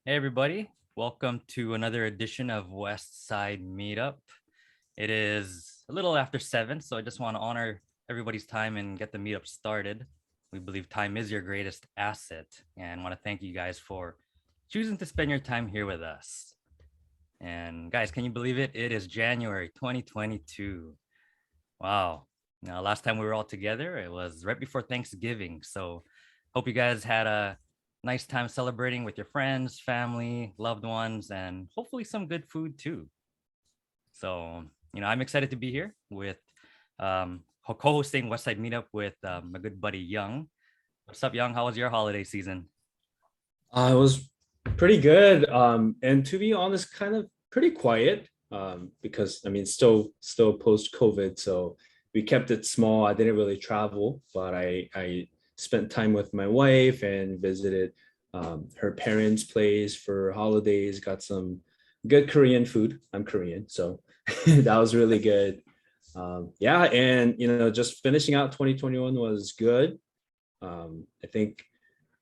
Hey everybody, welcome to another edition of West Side Meetup. It is a little after 7, so I just want to honor everybody's time and get the meetup started. We believe time is your greatest asset and want to thank you guys for choosing to spend your time here with us. And guys, can you believe it? It is January 2022. Wow. Now, last time we were all together, it was right before Thanksgiving. So, hope you guys had a nice time celebrating with your friends, family, loved ones, and hopefully some good food too. So, I'm excited to be here with co-hosting Westside Meetup with my good buddy Young. What's up, Young? How was your holiday season? It was pretty good. And to be honest, kind of pretty quiet. Because I mean, still post COVID, so we kept it small. I didn't really travel, but I spent time with my wife and visited her parents' place for holidays. Got some good Korean food. I'm Korean, so that was really good. Yeah, and just finishing out 2021 was good. I think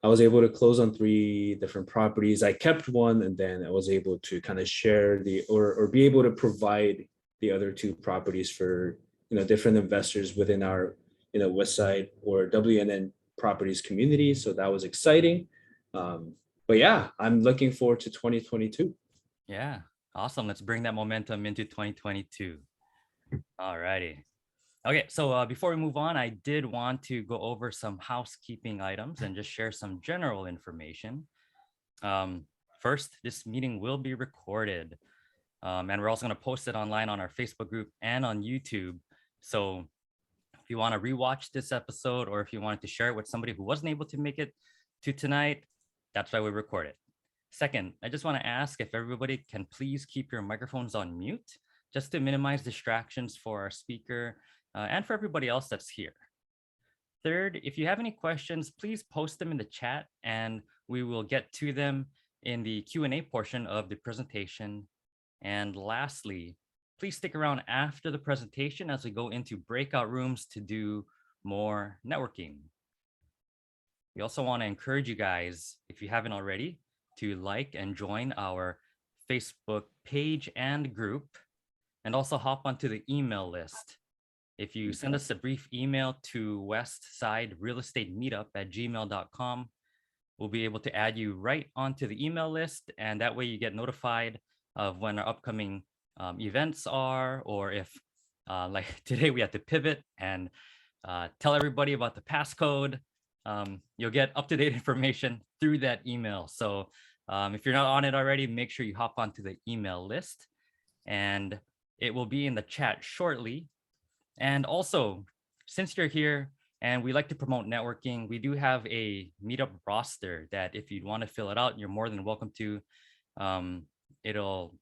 I was able to close on three different properties. I kept one, and then I was able to kind of share or be able to provide the other two properties for different investors within our West Side or WNN properties community. So that was exciting. But yeah, I'm looking forward to 2022. Yeah, awesome. Let's bring that momentum into 2022. All righty. Okay, so before we move on, I did want to go over some housekeeping items and just share some general information. Um, First, this meeting will be recorded, and we're also going to post it online on our Facebook group and on YouTube. So if you want to rewatch this episode or if you wanted to share it with somebody who wasn't able to make it to tonight, that's why we record it. Second, I just want to ask if everybody can please keep your microphones on mute just to minimize distractions for our speaker and for everybody else that's here. Third, if you have any questions, please post them in the chat and we will get to them in the Q&A portion of the presentation. And lastly, please stick around after the presentation as we go into breakout rooms to do more networking. We also want to encourage you guys, if you haven't already, to like and join our Facebook page and group, and also hop onto the email list. If you send us a brief email to westsiderealestatemeetup@gmail.com, we'll be able to add you right onto the email list. And that way you get notified of when our upcoming events are, or if like today we had to pivot and tell everybody about the passcode. You'll get up-to-date information through that email. So if you're not on it already, make sure you hop onto the email list and it will be in the chat shortly. And also, since you're here and we like to promote networking, we do have a meetup roster that if you'd want to fill it out, you're more than welcome to. It'll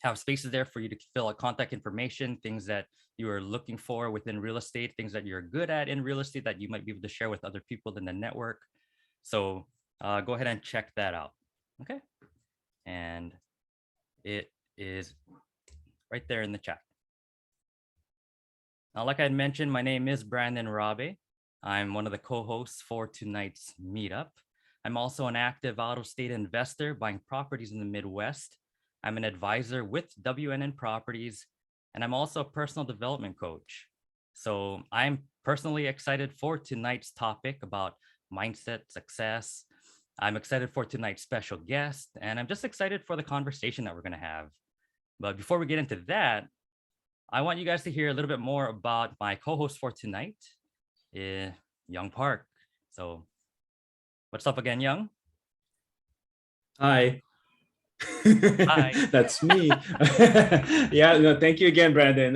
have spaces there for you to fill out contact information, things that you are looking for within real estate, things that you're good at in real estate that you might be able to share with other people in the network. So go ahead and check that out. Okay. And it is right there in the chat. Now, like I had mentioned, my name is Brandon Rabe. I'm one of the co-hosts for tonight's meetup. I'm also an active out-of-state investor buying properties in the Midwest. I'm an advisor with WNN Properties, and I'm also a personal development coach. So I'm personally excited for tonight's topic about mindset, success. I'm excited for tonight's special guest, and I'm just excited for the conversation that we're going to have. But before we get into that, I want you guys to hear a little bit more about my co-host for tonight, Young Park. So, what's up again, Young? Hi. Hi. That's me. Yeah, no, thank you again, Brandon.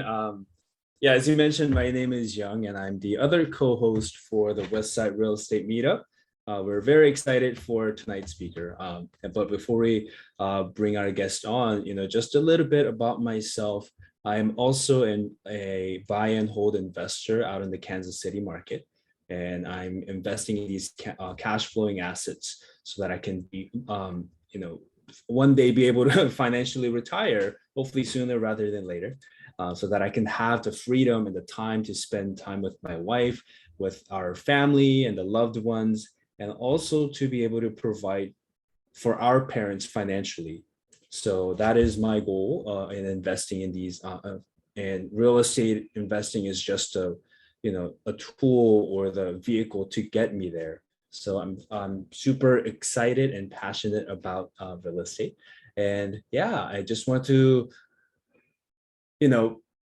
Yeah, as you mentioned, my name is Young, and I'm the other co-host for the West Side Real Estate Meetup. We're very excited for tonight's speaker. But before we bring our guest on, just a little bit about myself. I'm also a buy and hold investor out in the Kansas City market, and I'm investing in these cash flowing assets so that I can be, one day be able to financially retire, hopefully sooner rather than later, so that I can have the freedom and the time to spend time with my wife, with our family and the loved ones, and also to be able to provide for our parents financially. So that is my goal in investing in these. And real estate investing is just a tool or the vehicle to get me there. So I'm super excited and passionate about real estate. And yeah, I just want to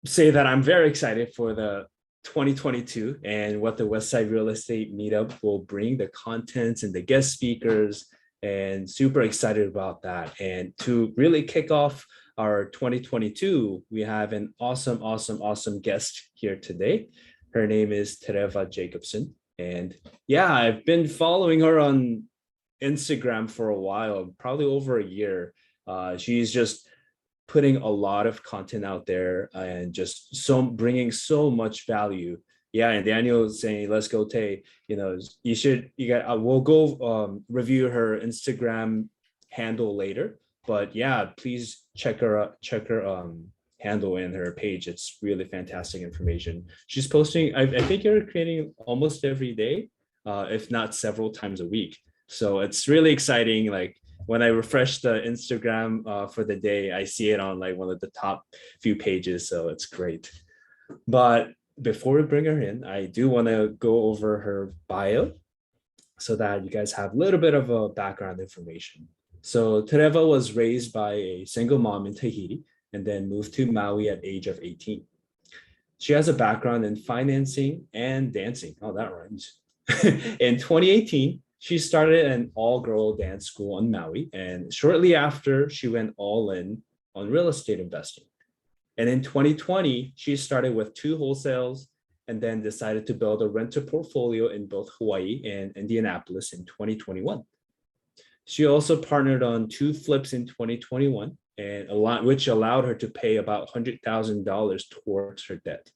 say that I'm very excited for the 2022 and what the Westside Real Estate Meetup will bring, the contents and the guest speakers, and super excited about that. And to really kick off our 2022, we have an awesome guest here today. Her name is Tereva Jacobson. And yeah, I've been following her on Instagram for a while, probably over a year. She's just putting a lot of content out there and just bringing so much value. Yeah, and Daniel is saying, "Let's go, Tay. We'll go review her Instagram handle later. But yeah, please check her handle and her page. It's really fantastic information. She's posting. I think you're creating almost every day, if not several times a week. So it's really exciting. Like when I refresh the Instagram for the day, I see it on like one of the top few pages. So it's great. But before we bring her in, I do want to go over her bio so that you guys have a little bit of a background information. So Tereva was raised by a single mom in Tahiti and then moved to Maui at age of 18. She has a background in financing and dancing. Oh, that rhymes. In 2018, she started an all-girl dance school on Maui, and shortly after, she went all in on real estate investing. And in 2020, she started with 2 wholesales and then decided to build a rental portfolio in both Hawaii and Indianapolis in 2021. She also partnered on 2 flips in 2021, which allowed her to pay about $100,000 towards her debt.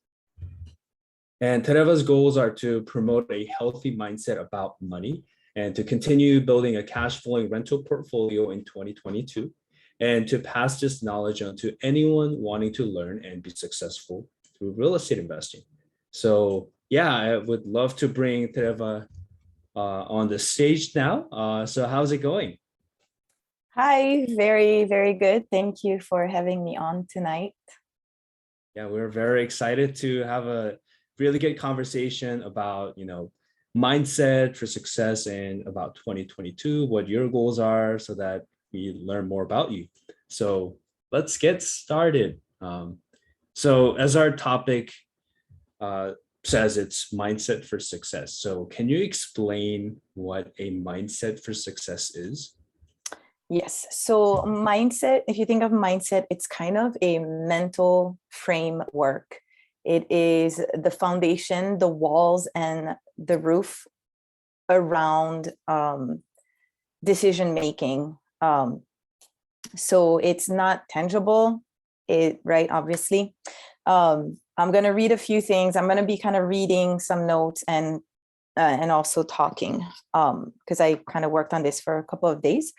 And Tereva's goals are to promote a healthy mindset about money and to continue building a cash flowing rental portfolio in 2022, and to pass this knowledge on to anyone wanting to learn and be successful through real estate investing. So yeah, I would love to bring Tereva on the stage now. So how's it going? Hi, very good. Thank you for having me on tonight. Yeah, we're very excited to have a really good conversation about, mindset for success and about 2022, what your goals are so that we learn more about you. So let's get started. So as our topic says, it's mindset for success. So can you explain what a mindset for success is? Yes. So mindset, if you think of mindset, it's kind of a mental framework. It is the foundation, the walls, and the roof around decision making. So it's not tangible, right? Obviously. I'm going to read a few things. I'm going to be kind of reading some notes and also talking because I kind of worked on this for a couple of days.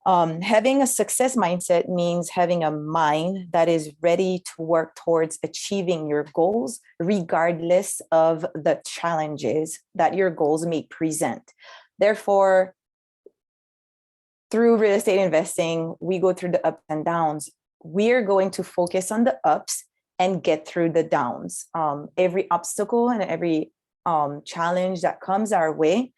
Having a success mindset means having a mind that is ready to work towards achieving your goals, regardless of the challenges that your goals may present. Therefore, through real estate investing, we go through the ups and downs. We are going to focus on the ups and get through the downs. Every obstacle and every challenge that comes our way,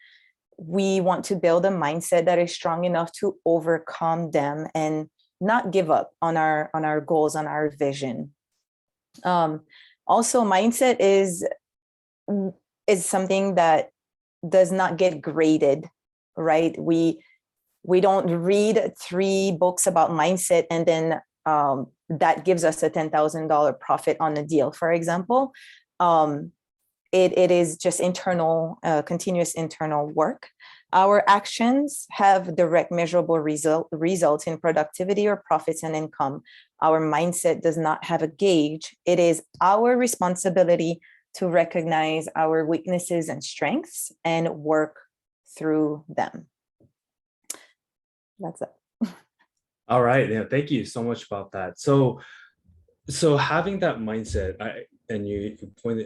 we want to build a mindset that is strong enough to overcome them and not give up on our goals, on our vision. Also, mindset is something that does not get graded, right? We don't read 3 books about mindset and then that gives us a $10,000 profit on a deal, for example. It is just internal, continuous internal work. Our actions have direct measurable results in productivity or profits and income. Our mindset does not have a gauge. It is our responsibility to recognize our weaknesses and strengths and work through them. That's it. All right. Yeah, thank you so much about that. So having that mindset, and you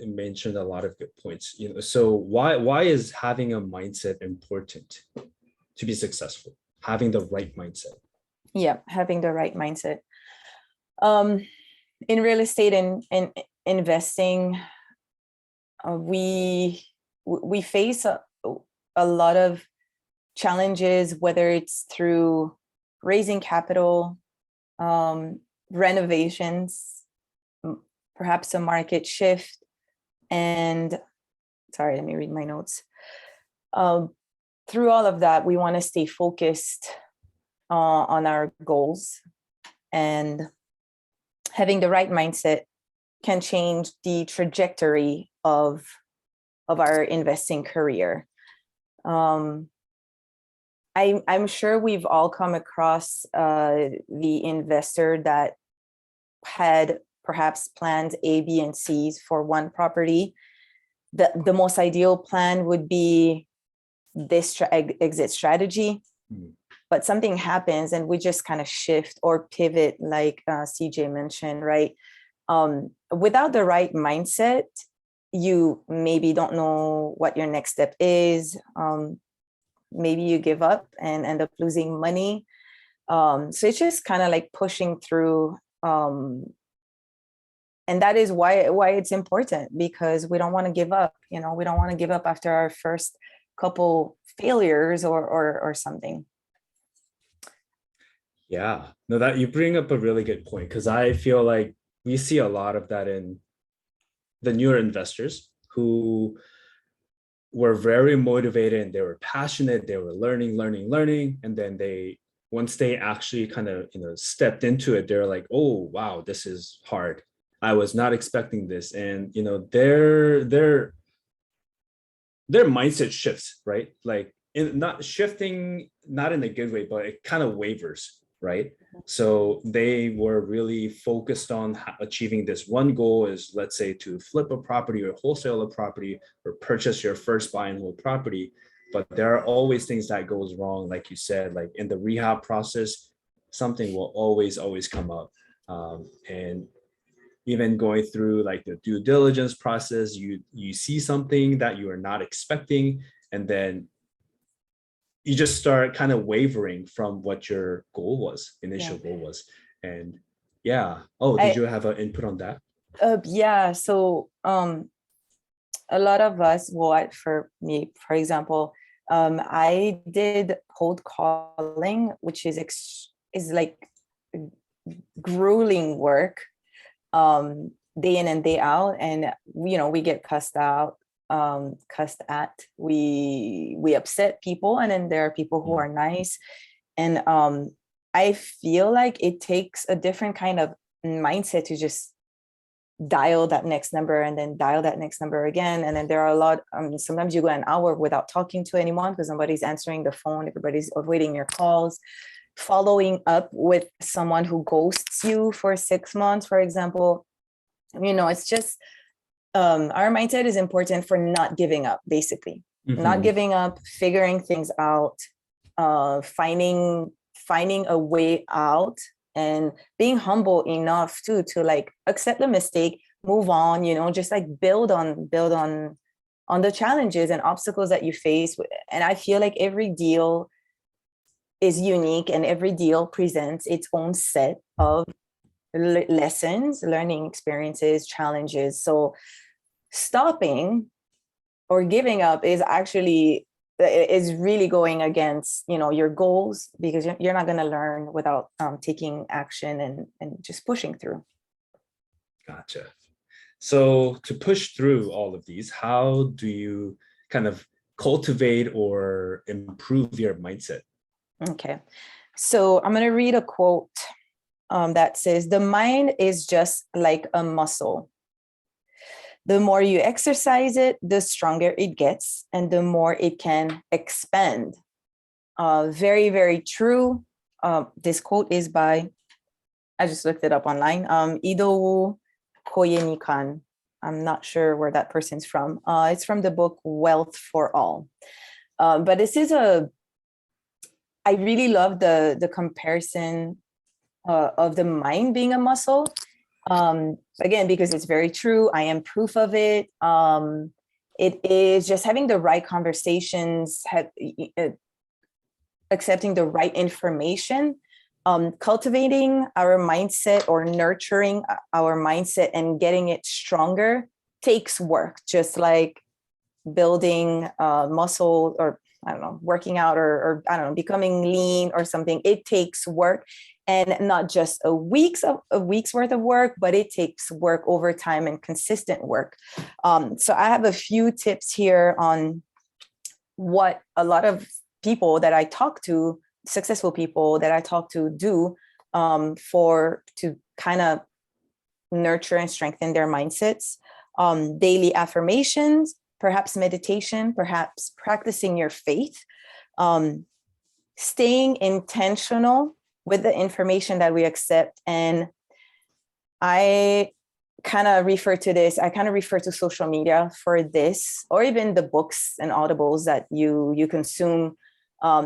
mentioned a lot of good points. So why is having a mindset important to be successful? having the right mindset. Yeah, having the right mindset. In real estate and investing, we face a lot of challenges, whether it's through raising capital, renovations, perhaps a market shift, and sorry, let me read my notes. Through all of that, we want to stay focused on our goals, and having the right mindset can change the trajectory of our investing career. I'm sure we've all come across the investor that had perhaps plans A, B, and C's for one property. The most ideal plan would be this exit strategy, but something happens and we just kind of shift or pivot, like CJ mentioned, right? Without the right mindset, you maybe don't know what your next step is. Maybe you give up and end up losing money. So it's just kind of like pushing through. And that is why it's important, because we don't want to give up. We don't want to give up after our first couple failures or something. Yeah, no, that you bring up a really good point, because I feel like we see a lot of that in the newer investors who were very motivated and they were passionate, they were learning, and then once they actually kind of stepped into it, they're like, oh wow, this is hard. I was not expecting this. And their mindset shifts, right? Like not shifting, not in a good way, but it kind of wavers, right? So they were really focused on achieving this one goal, is, let's say, to flip a property or wholesale a property or purchase your first buy and hold property. But there are always things that goes wrong. Like you said, like in the rehab process, something will always come up. And even going through like the due diligence process, you see something that you are not expecting, and then you just start kind of wavering from what your initial goal was. And yeah. Oh, did you have an input on that? Yeah. So a lot of us, well, for me, for example, I did cold calling, which is like grueling work, day in and day out, and we get cussed at, we upset people, and then there are people who are nice. And I feel like it takes a different kind of mindset to just dial that next number and then dial that next number again. And then there are a lot, sometimes you go an hour without talking to anyone because nobody's answering the phone, everybody's avoiding your calls. Following up with someone who ghosts you for 6 months, for example, it's just our mindset is important for not giving up, basically. Not giving up, figuring things out, finding a way out, and being humble enough to like accept the mistake, move on, just like build on the challenges and obstacles that you face. And I feel like every deal is unique, and every deal presents its own set of lessons, learning experiences, challenges. So stopping or giving up is really going against your goals, because you're not going to learn without taking action and just pushing through. Gotcha. So to push through all of these, how do you kind of cultivate or improve your mindset? Okay, so I'm going to read a quote that says, "The mind is just like a muscle. The more you exercise it, the stronger it gets, and the more it can expand." Very, very true. This quote is by, I just looked it up online, Idowu Koyenikan. I'm not sure where that person's from. It's from the book Wealth for All. But this is I really love the comparison of the mind being a muscle. Again, because it's very true. I am proof of it. It is just having the right conversations. accepting the right information. Cultivating our mindset or nurturing our mindset and getting it stronger takes work, just like building muscle, or I don't know, working out, or I don't know, becoming lean or something. It takes work, and not just a week's worth of work, but it takes work over time and consistent work. So I have a few tips here on what a lot of people that I talk to, successful people that I talk to, do to kind of nurture and strengthen their mindsets. Daily affirmations, perhaps meditation, perhaps practicing your faith, staying intentional with the information that we accept. And I kind of refer to social media for this, or even the books and audibles that you consume.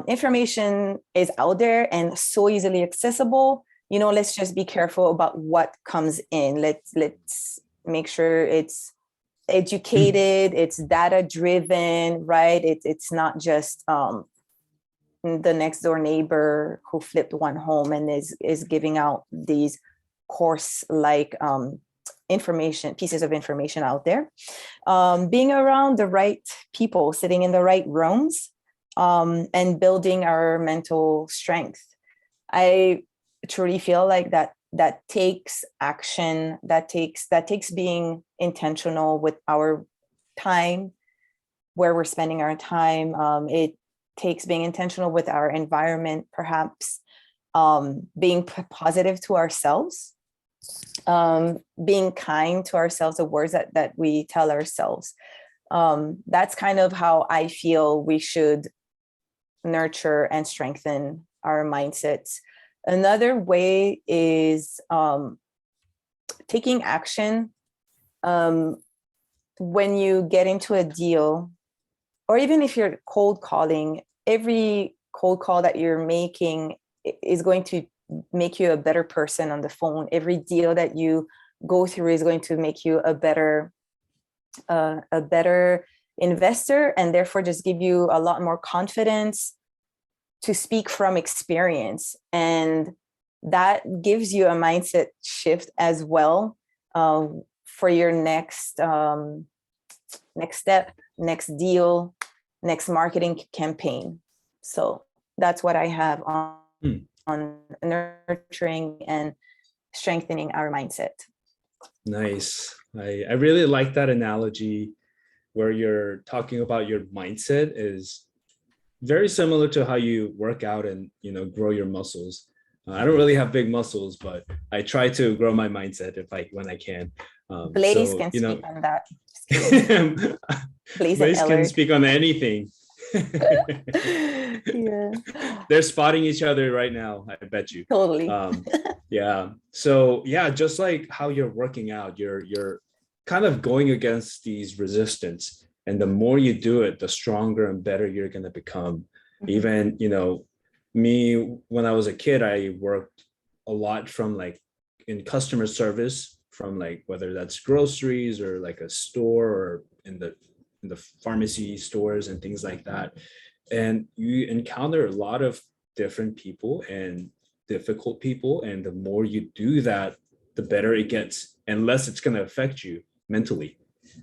Information is out there and so easily accessible. Let's just be careful about what comes in. Let's make sure it's educated, it's data driven, right? It's not just the next door neighbor who flipped one home and is giving out these course like pieces of information out there. Being around the right people, sitting in the right rooms, and building our mental strength. I truly feel like that takes action, that takes being intentional with our time, where we're spending our time. It takes being intentional with our environment, perhaps being positive to ourselves, being kind to ourselves, the words that we tell ourselves. That's kind of how I feel we should nurture and strengthen our mindsets. Another way is taking action when you get into a deal, or even if you're cold calling. Every cold call that you're making is going to make you a better person on the phone. Every deal that you go through is going to make you a better investor, and therefore just give you a lot more confidence to speak from experience. And that gives you a mindset shift as well for your next step, next deal, next marketing campaign. So that's what I have on nurturing and strengthening our mindset. Nice. I really like that analogy where you're talking about your mindset is very similar to how you work out and grow your muscles. I don't really have big muscles, but I try to grow my mindset when I can. Blaze can speak on that. Blaze can speak on anything. Yeah. They're spotting each other right now, I bet you. Totally. Yeah. So yeah, just like how you're working out, you're kind of going against these resistance. And the more you do it, the stronger and better you're going to become. Mm-hmm. Even, me, when I was a kid, I worked a lot from like in customer service, from like whether that's groceries or like a store or in the pharmacy stores and things like that. And you encounter a lot of different people and difficult people. And the more you do that, the better it gets and less it's going to affect you mentally.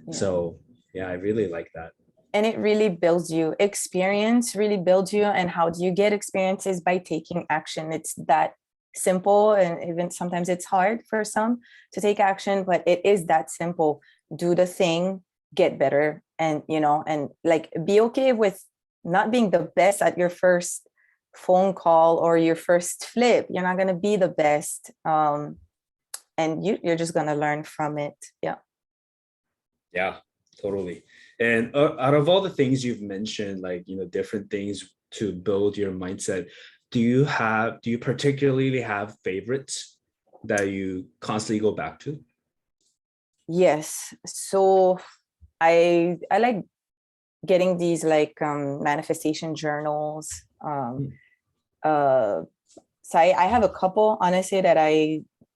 Yeah. So yeah, I really like that. And it really builds you. Experience really builds you. And how do you get experiences? By taking action. It's that simple. And even sometimes it's hard for some to take action, but it is that simple. Do the thing, get better, and and like be okay with not being the best at your first phone call or your first flip. You're not going to be the best. And you're just going to learn from it. Yeah. Yeah, totally. And out of all the things you've mentioned, like, different things to build your mindset, do you particularly have favorites that you constantly go back to? Yes. So I like getting these like manifestation journals. So I have a couple, honestly, that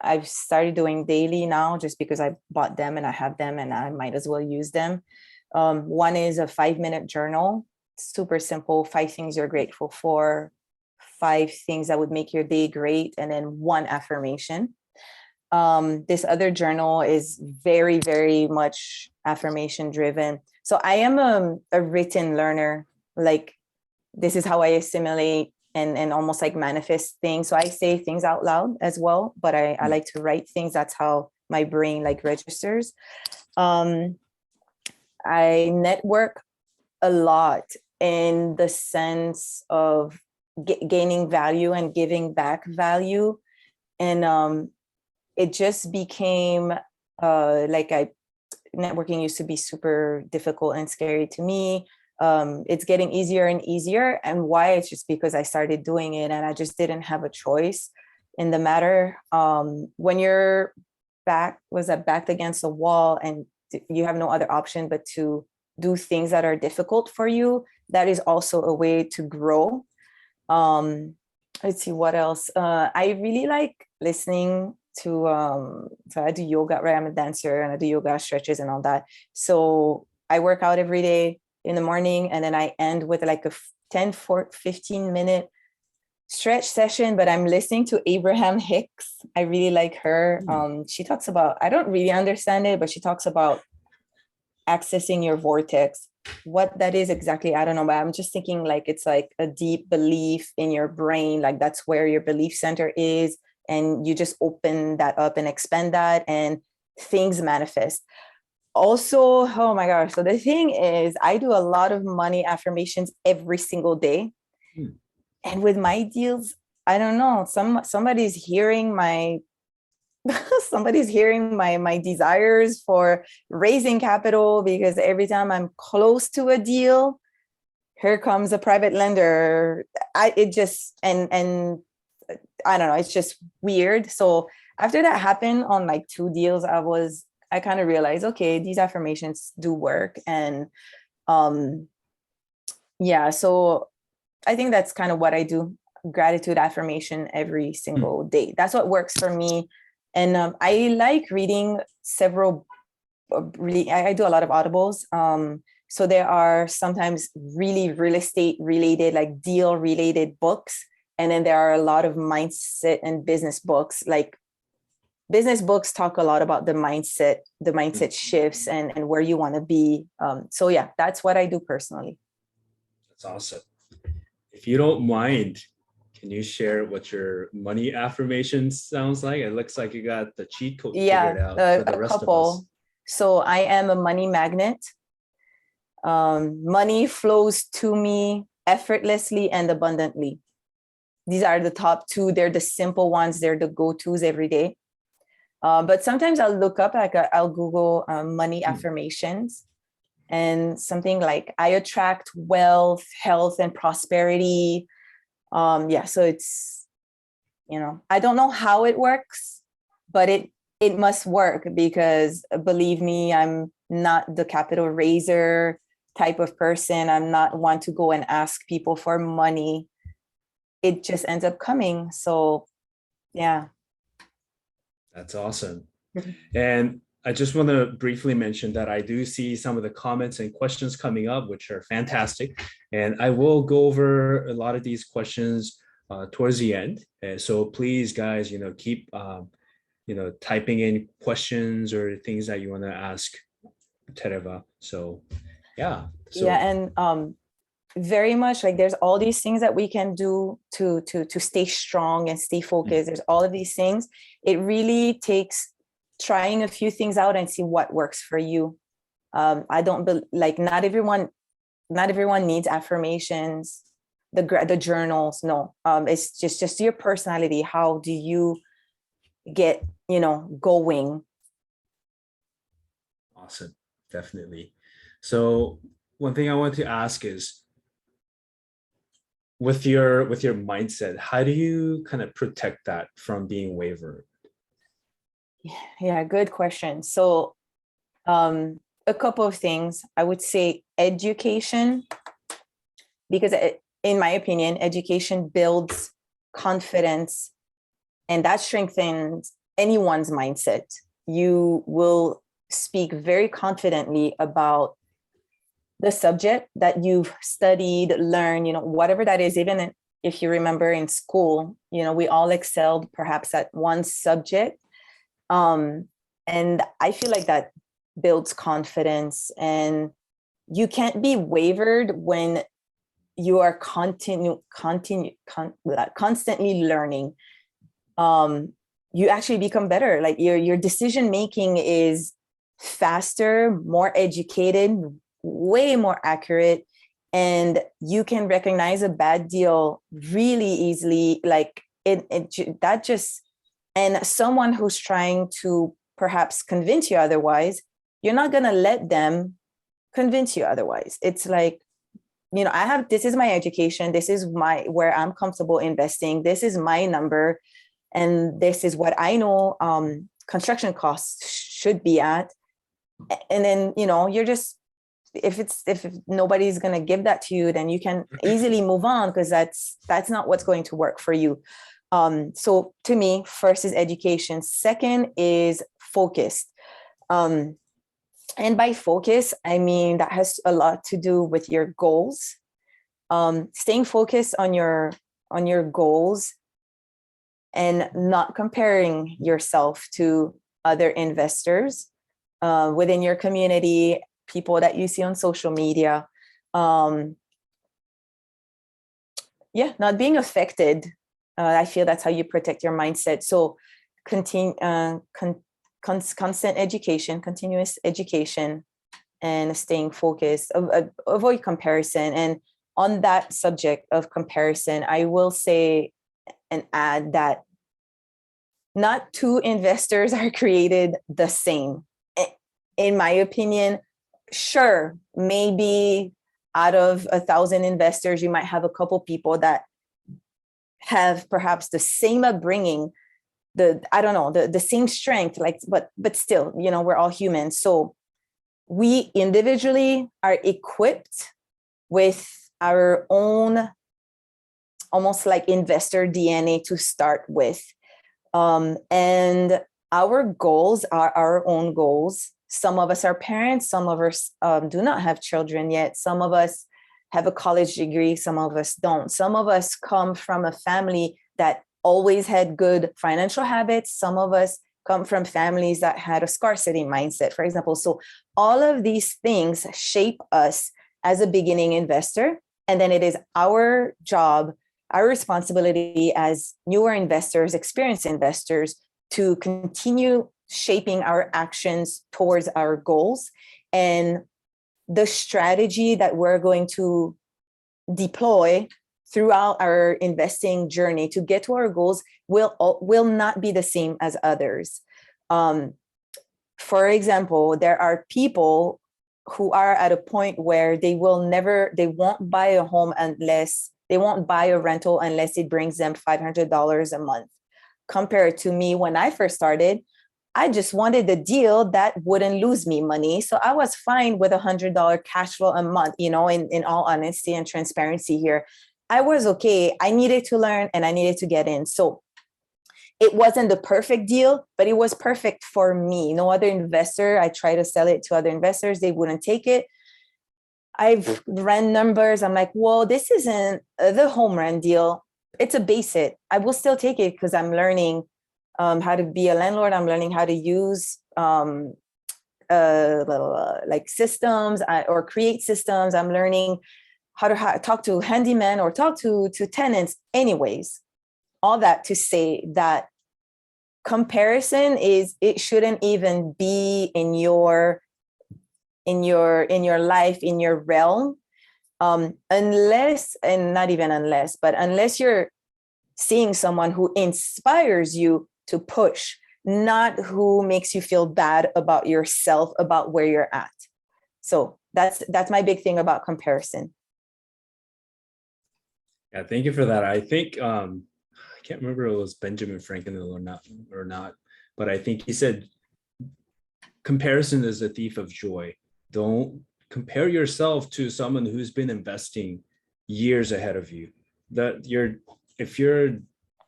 I've started doing daily now, just because I bought them and I have them and I might as well use them. One is a 5-minute journal, super simple, 5 things you're grateful for 5 things that would make your day great, and then 1 affirmation. This other journal is very, very much affirmation driven. So I am a written learner. Like, this is how I assimilate and almost like manifest things. So I say things out loud as well, but I like to write things. That's how my brain like registers. I network a lot in the sense of gaining value and giving back value. And it just became networking used to be super difficult and scary to me. It's getting easier and easier. And why? It's just because I started doing it and I just didn't have a choice in the matter. When you're backed against a wall and you have no other option but to do things that are difficult for you, that is also a way to grow. Let's see what else. I really like listening to so I do yoga, right? I'm a dancer and I do yoga stretches and all that. So I work out every day in the morning, and then I end with like a 15-minute stretch session, but I'm listening to Abraham Hicks. I really like her. She talks about, I don't really understand it, but she talks about accessing your vortex. What that is exactly, I don't know, but I'm just thinking like it's like a deep belief in your brain, like that's where your belief center is, and you just open that up and expand that and things manifest. Also, oh my gosh, so the thing is, I do a lot of money affirmations every single day. And with my deals, I don't know, somebody's hearing my my desires for raising capital, because every time I'm close to a deal, here comes a private lender. It just and I don't know, it's just weird. So after that happened on like 2 deals, I kind of realized, okay, these affirmations do work. And yeah, so I think that's kind of what I do. Gratitude affirmation every single day. That's what works for me. And I like reading several, I do a lot of audibles. So there are sometimes really real estate related, like deal related books. And then there are a lot of mindset and business books. Like business books talk a lot about the mindset shifts and where you want to be. So yeah, that's what I do personally. That's awesome. If you don't mind, can you share what your money affirmation sounds like? It looks like you got the cheat code figured out for the rest of us. So I am a money magnet. Money flows to me effortlessly and abundantly. These are the top 2. They're the simple ones. They're the go-tos every day. But sometimes I'll look up, like I'll Google money affirmations, and something like I attract wealth, health, and prosperity. Yeah, so it's, I don't know how it works, but it must work, because believe me, I'm not the capital raiser type of person. I'm not one to go and ask people for money. It just ends up coming. So yeah. That's awesome. And I just want to briefly mention that I do see some of the comments and questions coming up, which are fantastic. And I will go over a lot of these questions towards the end. And so please, guys, keep, typing in questions or things that you want to ask Tereva. So, yeah. And very much like there's all these things that we can do to stay strong and stay focused. There's all of these things. It really takes trying a few things out and see what works for you. I don't like not everyone needs affirmations, the journals. No, it's just your personality. How do you get going? Awesome, definitely. So one thing I want to ask is, with your mindset, how do you kind of protect that from being wavered? Yeah, good question. So a couple of things. I would say education, because in my opinion, education builds confidence, and that strengthens anyone's mindset. You will speak very confidently about the subject that you've studied, learned, whatever that is, even if you remember in school, we all excelled perhaps at one subject. And I feel like that builds confidence, and you can't be wavered when you are constantly learning. You actually become better. Like your decision making is faster, more educated, way more accurate, and you can recognize a bad deal really easily. Like that just, and someone who's trying to perhaps convince you otherwise, you're not going to let them convince you otherwise. It's like, this is my education. This is where I'm comfortable investing. This is my number. And this is what I know construction costs should be at. And then, you're just, if nobody's going to give that to you, then you can easily move on, because that's not what's going to work for you. So to me, first is education. Second is focused. And by focus, I mean, that has a lot to do with your goals. Staying focused on your goals and not comparing yourself to other investors within your community, people that you see on social media. Not being affected. I feel that's how you protect your mindset. So constant education, continuous education, and staying focused. Avoid comparison. And on that subject of comparison, I will say and add that not two investors are created the same. In my opinion, sure, maybe out of 1,000 investors, you might have a couple people that have perhaps the same upbringing, the same strength, but still, we're all human. So we individually are equipped with our own, almost like investor DNA to start with. And our goals are our own goals. Some of us are parents, some of us do not have children yet. Some of us have a college degree, some of us don't. Some of us come from a family that always had good financial habits. Some of us come from families that had a scarcity mindset, for example. So all of these things shape us as a beginning investor. And then it is our job, our responsibility as newer investors, experienced investors, to continue shaping our actions towards our goals. And the strategy that we're going to deploy throughout our investing journey to get to our goals will not be the same as others. For example, there are people who are at a point where they won't buy a home they won't buy a rental unless it brings them $500 a month. Compared to me, when I first started, I just wanted a deal that wouldn't lose me money. So I was fine with $100 cash flow a month, in all honesty and transparency here. I was okay. I needed to learn and I needed to get in. So it wasn't the perfect deal, but it was perfect for me. No other investor, I tried to sell it to other investors, they wouldn't take it. I've ran numbers. I'm like, well, this isn't the home run deal. It's a basic. I will still take it because I'm learning how to be a landlord. I'm learning how to use like systems or create systems. I'm learning how to talk to handyman or talk to tenants. Anyways, all that to say that comparison it shouldn't even be in your life, in your realm, unless you're seeing someone who inspires you to push, not who makes you feel bad about yourself, about where you're at. So that's my big thing about comparison. Yeah, thank you for that. I think I can't remember if it was Benjamin Franklin or not, but I think he said comparison is a thief of joy. Don't compare yourself to someone who's been investing years ahead of you. If you're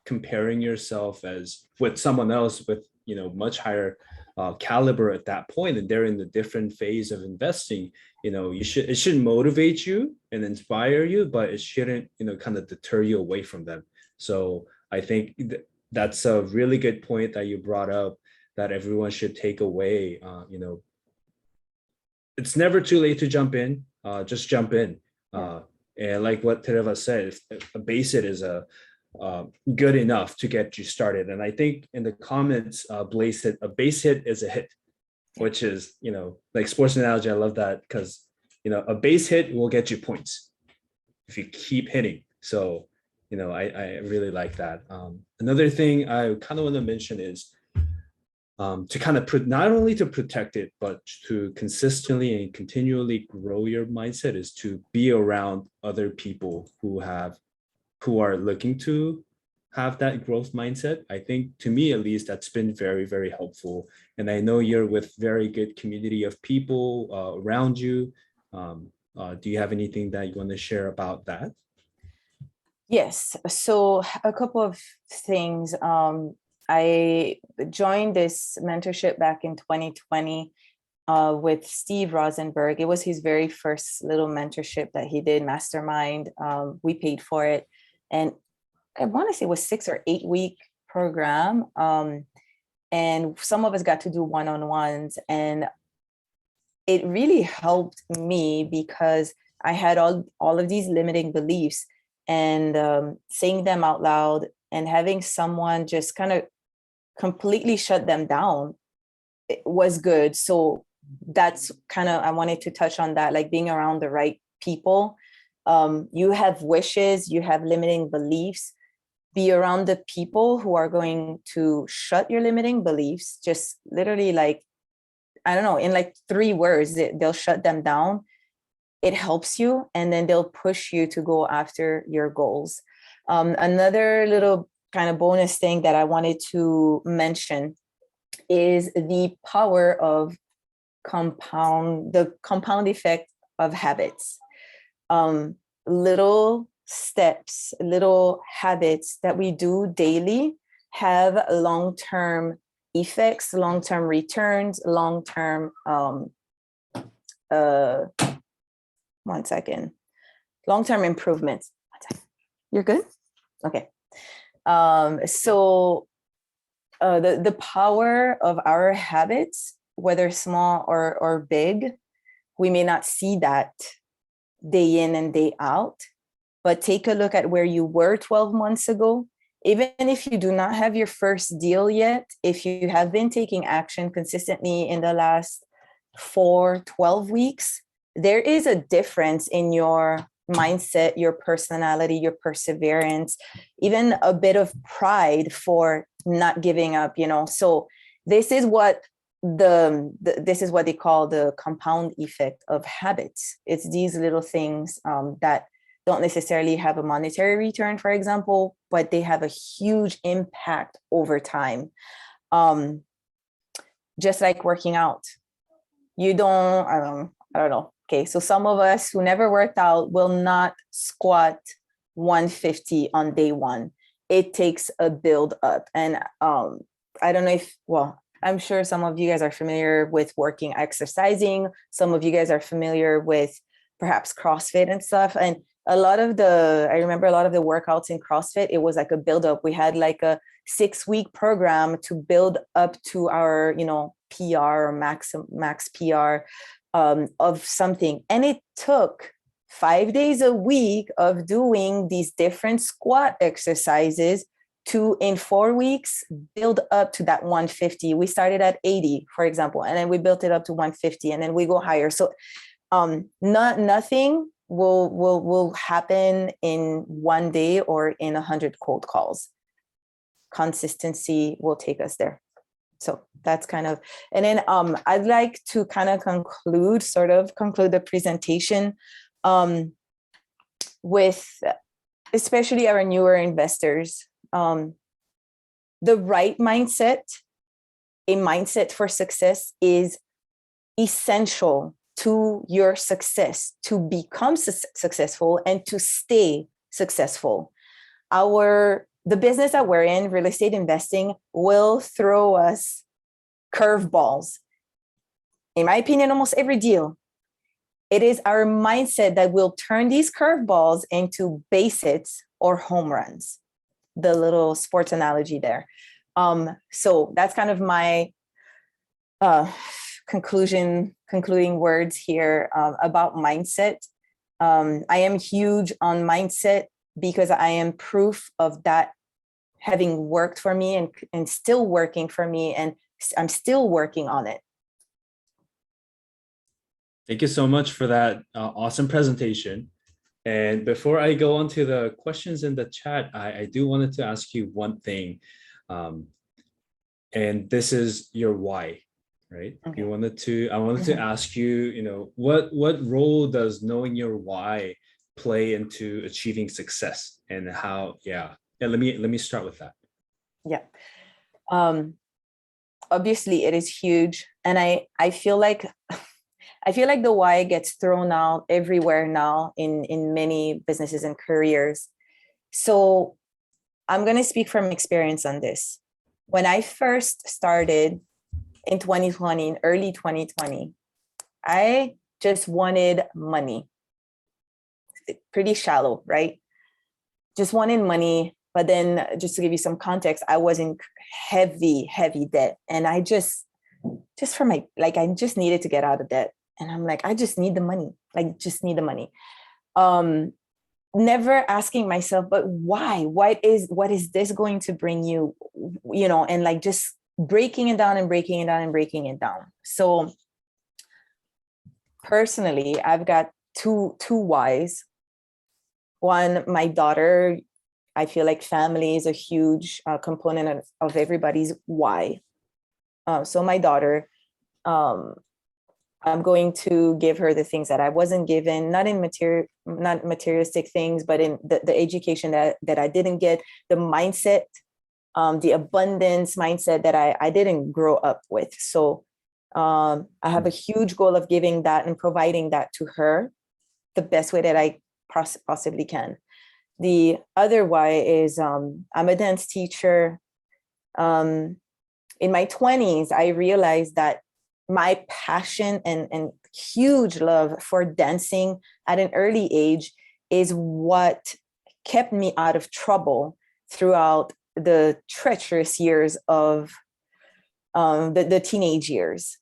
comparing yourself as with someone else with much higher caliber at that point, and they're in a different phase of investing. It should motivate you and inspire you, but it shouldn't kind of deter you away from them. So I think that's a really good point that you brought up, that everyone should take away. It's never too late to jump in. Just jump in. And like what Tereva said, a base hit is good enough to get you started. And I think in the comments, Blaze said a base hit is a hit, which is, like sports analogy. I love that, because, a base hit will get you points if you keep hitting. So, I really like that. Another thing I kind of want to mention is to kind of not only to protect it, but to consistently and continually grow your mindset, is to be around other people who are looking to have that growth mindset. I think, to me at least, that's been very, very helpful. And I know you're with very good community of people around you. Do you have anything that you want to share about that? Yes. So a couple of things. I joined this mentorship back in 2020 with Steve Rosenberg. It was his very first little mentorship that he did, mastermind. We paid for it. And I want to say it was 6 or 8 week program. And some of us got to do one-on-ones. And it really helped me because I had all of these limiting beliefs, and saying them out loud and having someone just kind of completely shut them down, it was good. So that's kind of, I wanted to touch on that, like being around the right people. You have wishes, you have limiting beliefs, be around the people who are going to shut your limiting beliefs, just literally, like, I don't know, in like 3 words, they'll shut them down. It helps you, and then they'll push you to go after your goals. Another little kind of bonus thing that I wanted to mention is the power of the compound effect of habits. Little steps, little habits that we do daily have long-term effects, long-term returns, long-term, one second, long-term improvements. You're good? Okay. So the power of our habits, whether small or big, we may not see that day in and day out, but take a look at where you were 12 months ago. Even if you do not have your first deal yet, if you have been taking action consistently in the last 12 weeks, there is a difference in your mindset, your personality, your perseverance, even a bit of pride for not giving up, So this is what this is what they call the compound effect of habits. It's these little things that don't necessarily have a monetary return, for example, but they have a huge impact over time. Just like working out. I don't know. Okay, so some of us who never worked out will not squat 150 on day one. It takes a build up. And I don't know I'm sure some of you guys are familiar with exercising. Some of you guys are familiar with perhaps CrossFit and stuff. And I remember a lot of the workouts in CrossFit, it was like a build up. We had like a 6-week program to build up to our, PR or max PR of something. And it took 5 days a week of doing these different squat exercises to, in 4 weeks, build up to that 150. We started at 80, for example, and then we built it up to 150, and then we go higher. So nothing will happen in 1 day or in 100 cold calls. Consistency will take us there. So that's kind of, and then I'd like to kind of conclude the presentation with especially our newer investors. The right mindset, a mindset for success, is essential to your success, to become successful and to stay successful. The business that we're in, real estate investing, will throw us curveballs. In my opinion, almost every deal. It is our mindset that will turn these curveballs into base hits or home runs. The little sports analogy there. So that's kind of my concluding words here about mindset. I am huge on mindset because I am proof of that having worked for me and still working for me, and I'm still working on it. Thank you so much for that awesome presentation. And before I go on to the questions in the chat, I do wanted to ask you one thing. And this is your why, right? Okay. I wanted to ask you, what role does knowing your why play into achieving success, and how, let me start with that. Yeah. Obviously it is huge. And I feel like the why gets thrown out everywhere now in many businesses and careers. So I'm going to speak from experience on this. When I first started in 2020, in early 2020, I just wanted money. Pretty shallow, right? Just wanted money. But then just to give you some context, I was in heavy debt. And I just I just needed to get out of debt. And I'm like, I just need the money. Just need the money. Never asking myself, but why? What is this going to bring you? And just breaking it down and breaking it down and breaking it down. So personally, I've got two whys. One, my daughter. I feel like family is a huge component of everybody's why. So my daughter, I'm going to give her the things that I wasn't given, not materialistic things, but in the education that I didn't get, the mindset, the abundance mindset that I didn't grow up with. So I have a huge goal of giving that and providing that to her the best way that I possibly can. The other why is I'm a dance teacher. In my 20s, I realized that my passion and huge love for dancing at an early age is what kept me out of trouble throughout the treacherous years of the teenage years.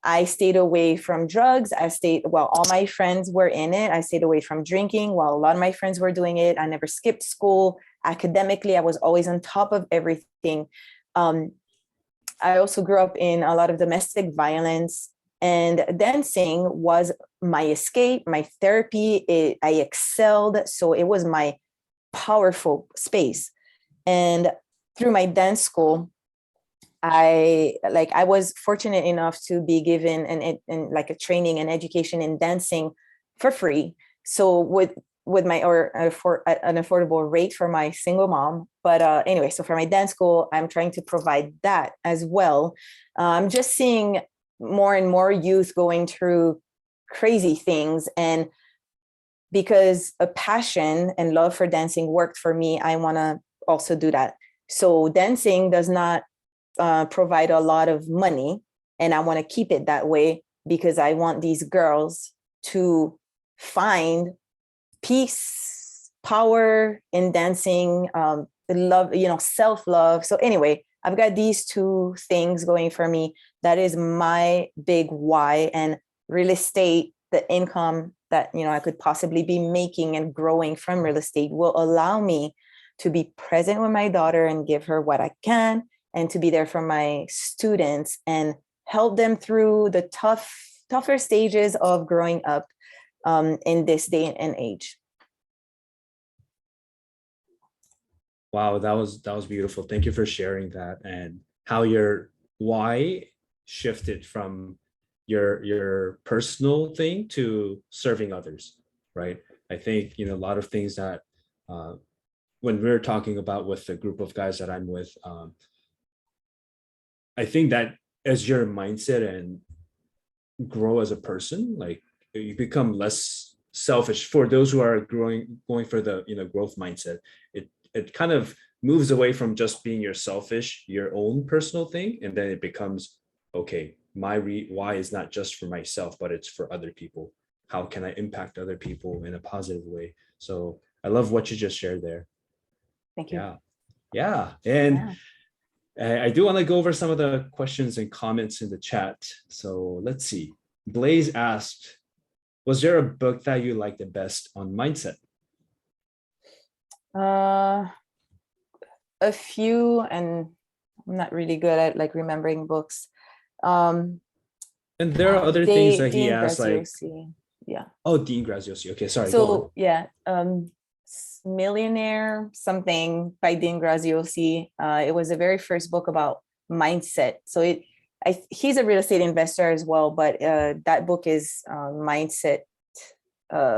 I stayed away from drugs. All my friends were in it. I stayed away from drinking while a lot of my friends were doing it. I never skipped school. Academically, I was always on top of everything. I also grew up in a lot of domestic violence, and dancing was my escape, my therapy. I excelled. So it was my powerful space. And through my dance school, I was fortunate enough to be given a training and education in dancing for free. So for an affordable rate for my single mom. But anyway, so for my dance school, I'm trying to provide that as well. I'm just seeing more and more youth going through crazy things. And because a passion and love for dancing worked for me, I want to also do that. So dancing does not provide a lot of money, and I want to keep it that way because I want these girls to find peace, power in dancing, love, self-love. So anyway, I've got these two things going for me. That is my big why. And real estate, the income that I could possibly be making and growing from real estate will allow me to be present with my daughter and give her what I can, and to be there for my students and help them through the tougher stages of growing up in this day and age. Wow, that was beautiful. Thank you for sharing that, and how your why shifted from your personal thing to serving others, right? I think a lot of things that when we're talking about with the group of guys that I'm with, I think that as your mindset and grow as a person, you become less selfish. For those who are going for the growth mindset, it kind of moves away from just being your own personal thing, and then it becomes okay, my why is not just for myself, but it's for other people. How can I impact other people in a positive way? So I love what you just shared there. Thank you. Yeah. Yeah. And I do want to go over some of the questions and comments in the chat. So let's see. Blaze asked, was there a book that you liked the best on mindset? A few, and I'm not really good at like remembering books. And there are other things that he Dean asked, like, Graziosi. Yeah. oh, Dean Graziosi. Okay, sorry. Go on. So yeah, Millionaire something by Dean Graziosi. It was the very first book about mindset. So he's a real estate investor as well, but that book is mindset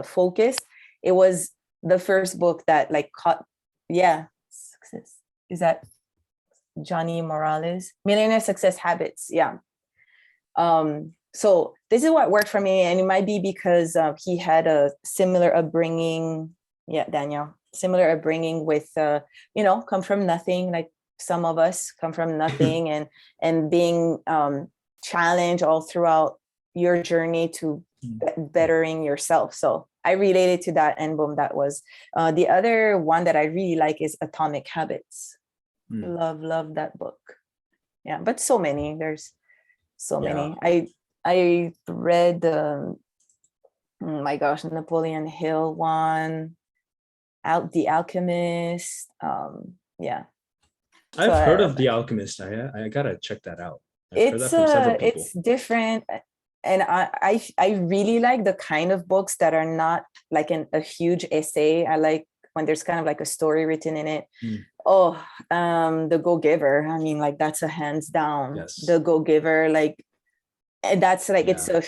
focused. It was the first book that like caught, success. Is that Johnny Morales? Millionaire Success Habits. Yeah. So this is what worked for me, and it might be because he had a similar upbringing. Yeah, Daniel, similar upbringing with, come from nothing. Like some of us come from nothing, and being challenged all throughout your journey to bettering yourself. So I related to that, and boom, that was the other one that I really like is Atomic Habits. Love that book. Yeah, but so many. There's so many. I read oh my gosh, Napoleon Hill one, The Alchemist. Yeah. I've heard of The Alchemist. I gotta check that out. I've heard that It's from several people. it's different, and I really like the kind of books that are not like a huge essay. I like when there's kind of like a story written in it. Oh, The Go-Giver. I mean, like that's a hands down. Yes. The Go-Giver, like, and that's like it's I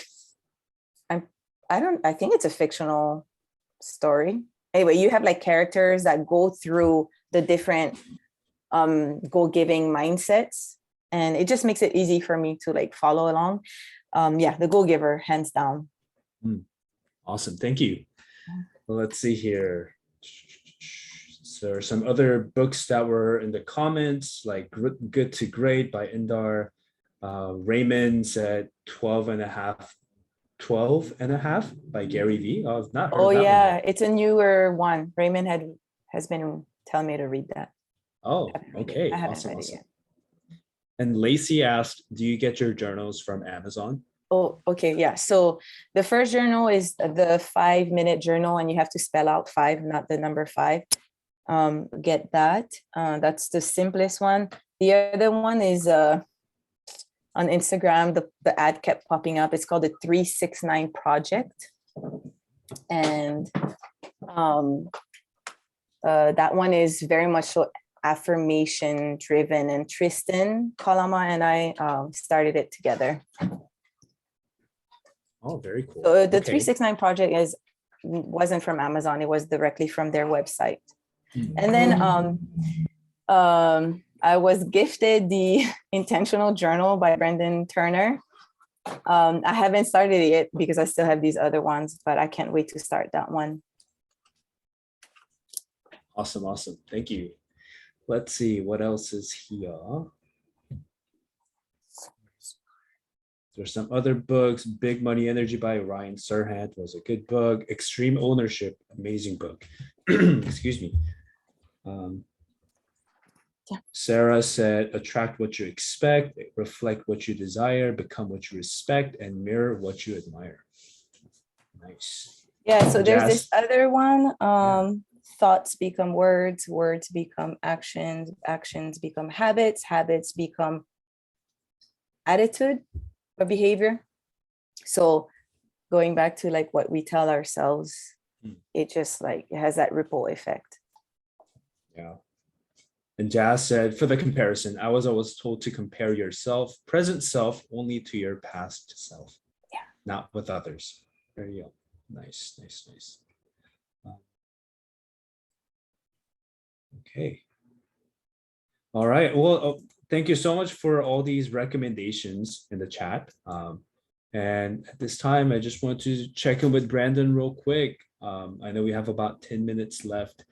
think it's a fictional story. Anyway, you have like characters that go through the different goal-giving mindsets, and it just makes it easy for me to like follow along. The Go-Giver, hands down. Awesome, thank you. Well, let's see here. So there are some other books that were in the comments, like Good to Great by Indar. Raymond said 12 and a half by Gary Vee. I've not heard of that one yet. It's a newer one. Raymond has been telling me to read that. Oh, okay. Awesome. And Lacey asked, do you get your journals from Amazon? Oh, okay. Yeah. So the first journal is the 5-minute journal, and you have to spell out 5, not the number 5. Get that. That's the simplest one. The other one is on Instagram. The ad kept popping up. It's called the 369 Project. And that one is very much so affirmation driven, and Tristan Kalama and I started it together. Oh, very cool. So the 369 Project wasn't from Amazon. It was directly from their website. And then I was gifted the Intentional Journal by Brendan Turner. I haven't started it yet because I still have these other ones, but I can't wait to start that one. Awesome. Thank you. Let's see what else is here. There's some other books. Big Money Energy by Ryan Serhant was a good book. Extreme Ownership, amazing book. Excuse me. Sarah said, attract what you expect, reflect what you desire, become what you respect, and mirror what you admire. Nice. Yeah, so there's this other one. Thoughts become words, words become actions, actions become habits, habits become attitude or behavior. So going back to like what we tell ourselves, it just like it has that ripple effect. Yeah. And Jazz said, for the comparison, I was always told to compare yourself, present self, only to your past self. Yeah. Not with others. There you go. Nice. Okay. All right. Well, thank you so much for all these recommendations in the chat. And at this time, I just want to check in with Brandon real quick. I know we have about 10 minutes left.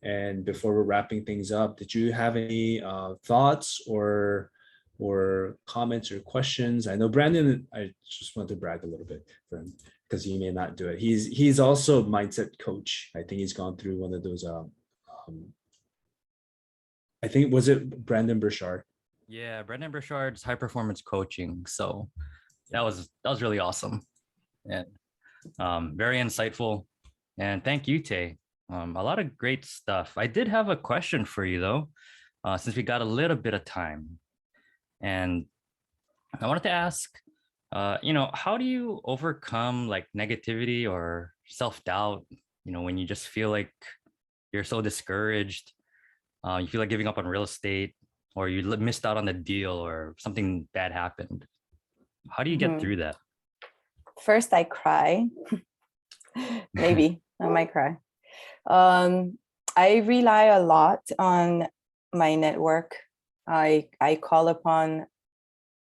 And before we're wrapping things up, did you have any thoughts or or comments or questions? I know Brandon, I just want to brag a little bit for him because he may not do it. He's also a mindset coach. I think he's gone through one of those I think was it Brandon Burchard? Yeah, Brendan Burchard's high performance coaching. So that was really awesome and very insightful. And thank you, Tay. A lot of great stuff. I did have a question for you though, since we got a little bit of time. And I wanted to ask, how do you overcome like negativity or self-doubt, when you just feel like you're so discouraged, you feel like giving up on real estate, or you missed out on the deal, or something bad happened. How do you get through that? First, I cry. Maybe I might cry. I rely a lot on my network. I call upon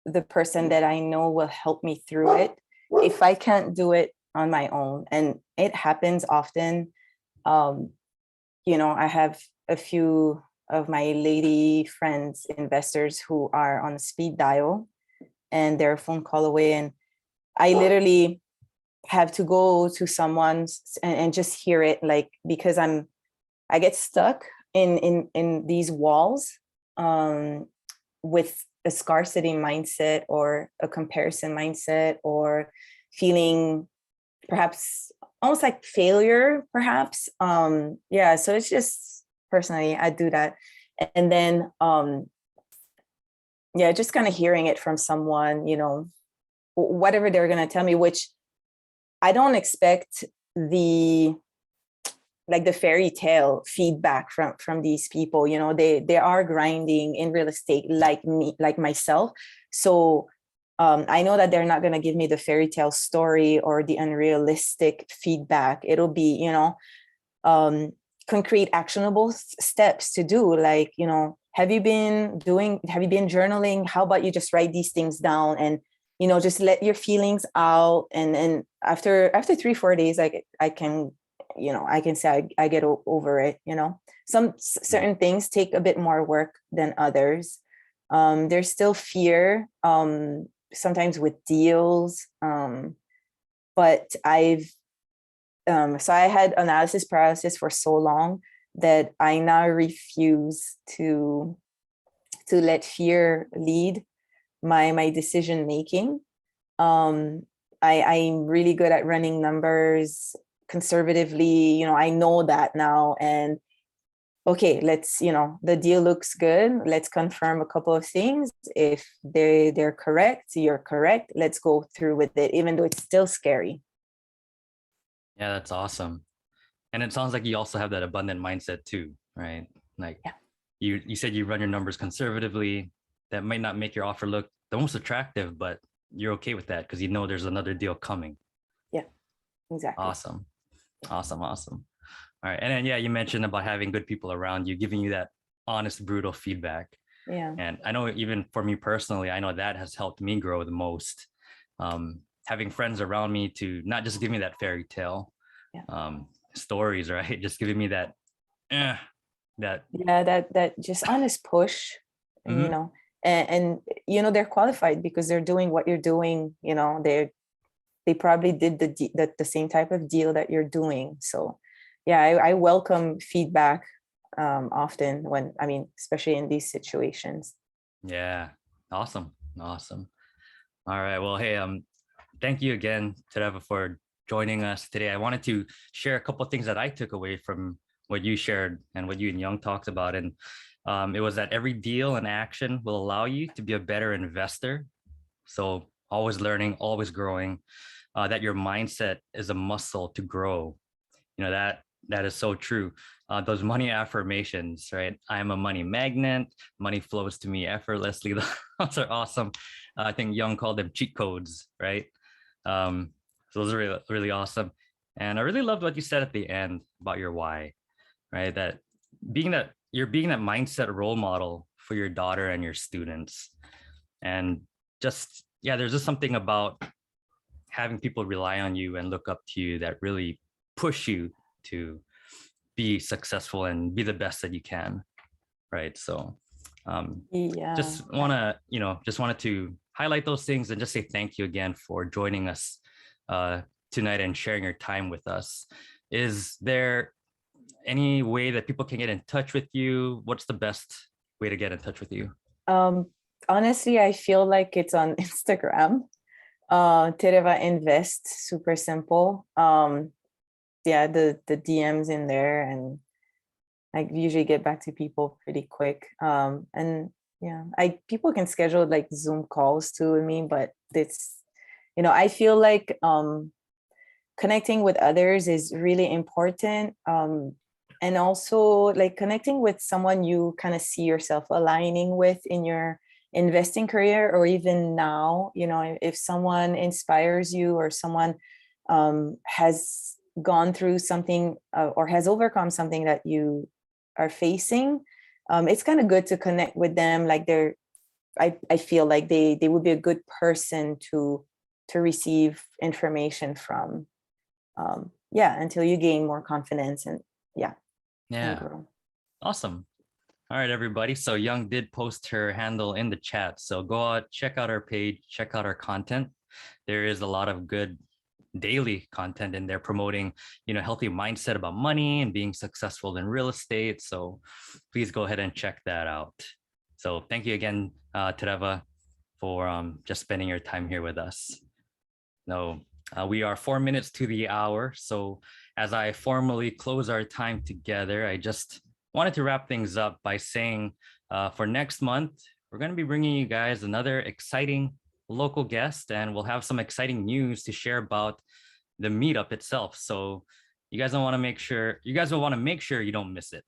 the person that I know will help me through it if I can't do it on my own. And it happens often. I have a few of my lady friends, investors who are on speed dial and they're a phone call away. And I literally have to go to someone's and just hear it, like, because I get stuck in these walls with a scarcity mindset or a comparison mindset, or feeling perhaps almost like failure, perhaps. So it's just personally, I do that. And then, just kind of hearing it from someone, whatever they're going to tell me, which I don't expect the fairy tale feedback from these people. They are grinding in real estate like me, like myself. So I know that they're not going to give me the fairy tale story or the unrealistic feedback. It'll be, concrete, actionable steps to do. Like, have you been journaling? How about you just write these things down and, just let your feelings out. And after 3-4 days, I can say I get over it. Some certain things take a bit more work than others. There's still fear, sometimes with deals. But so I had analysis paralysis for so long that I now refuse to let fear lead my decision making. I'm really good at running numbers conservatively. I know that now. And okay, let's, the deal looks good. Let's confirm a couple of things. If they're correct, you're correct. Let's go through with it, even though it's still scary. Yeah, that's awesome. And it sounds like you also have that abundant mindset too, right? Like you said you run your numbers conservatively. That might not make your offer look the most attractive, but you're okay with that because there's another deal coming. Yeah, exactly. Awesome. All right. And then, you mentioned about having good people around you, giving you that honest, brutal feedback. Yeah. And I know even for me personally, I know that has helped me grow the most. Having friends around me to not just give me that fairy tale stories, right? Just giving me that just honest push, and they're qualified because they're doing what you're doing. They probably did the same type of deal that you're doing. So I welcome feedback often especially in these situations. Yeah. Awesome. All right. Well, hey, thank you again, Tereva, for joining us today. I wanted to share a couple of things that I took away from what you shared and what you and Young talked about. And it was that every deal and action will allow you to be a better investor. So always learning, always growing, that your mindset is a muscle to grow. That is so true. Those money affirmations, right? I am a money magnet. Money flows to me effortlessly. Those are awesome. I think Young called them cheat codes, right? So those are really, really awesome. And I really loved what you said at the end about your why, right? That you're being that mindset role model for your daughter and your students. And just, there's just something about having people rely on you and look up to you that really push you to be successful and be the best that you can, right? So Yeah. Just wanted to highlight those things and just say thank you again for joining us tonight and sharing your time with us. Is there any way that people can get in touch with you? What's the best way to get in touch with you? Honestly, I feel like it's on Instagram. Tereva Invest, super simple. Yeah, the DMs in there, and I usually get back to people pretty quick. And yeah, people can schedule like Zoom calls too with me, but it's, I feel like connecting with others is really important. And also like connecting with someone you kind of see yourself aligning with in your investing career, or even now, if someone inspires you, or someone has gone through something or has overcome something that you are facing, it's kind of good to connect with them. Like I feel like they would be a good person to receive information from. Until you gain more confidence and grow. Awesome. All right, everybody. So Young did post her handle in the chat. So go out, check out our page, check out our content. There is a lot of good daily content in there promoting, healthy mindset about money and being successful in real estate. So please go ahead and check that out. So thank you again, Tereva, for just spending your time here with us. No, we are 4 minutes to the hour. So as I formally close our time together, I just wanted to wrap things up by saying for next month, we're going to be bringing you guys another exciting local guest, and we'll have some exciting news to share about the meetup itself. So you guys will want to make sure you don't miss it,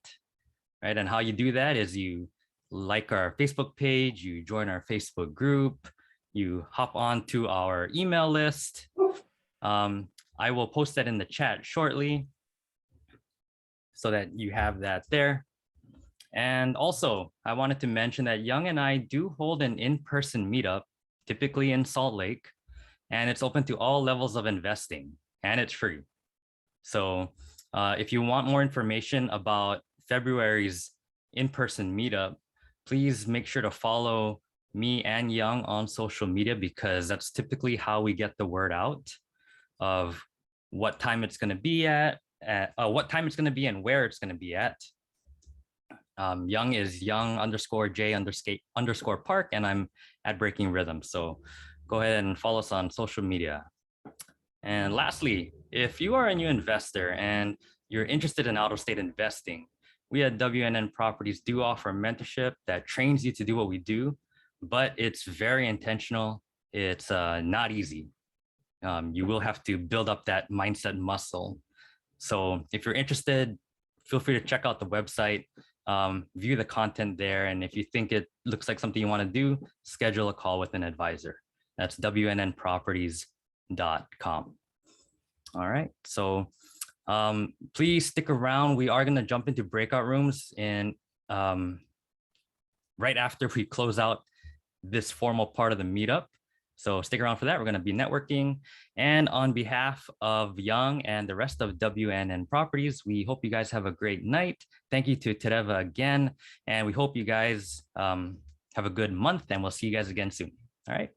right? And how you do that is you like our Facebook page, you join our Facebook group, you hop on to our email list. I will post that in the chat shortly so that you have that there. And also, I wanted to mention that Young and I do hold an in-person meetup, typically in Salt Lake, and it's open to all levels of investing, and it's free. So if you want more information about February's in-person meetup, please make sure to follow me and Young on social media, because that's typically how we get the word out of what time it's going to be and where it's going to be at. Young is Young_J_Park, and I'm at Breaking Rhythm. So go ahead and follow us on social media. And lastly, if you are a new investor and you're interested in out-of-state investing, we at WNN Properties do offer mentorship that trains you to do what we do, but it's very intentional. It's not easy. You will have to build up that mindset muscle. So if you're interested, feel free to check out the website, view the content there. And if you think it looks like something you want to do, schedule a call with an advisor. That's WNNproperties.com. All right. So please stick around. We are going to jump into breakout rooms right after we close out this formal part of the meetup. So stick around for that. We're going to be networking. And on behalf of Young and the rest of WNN Properties, we hope you guys have a great night. Thank you to Tereva again. And we hope you guys have a good month, and we'll see you guys again soon. All right.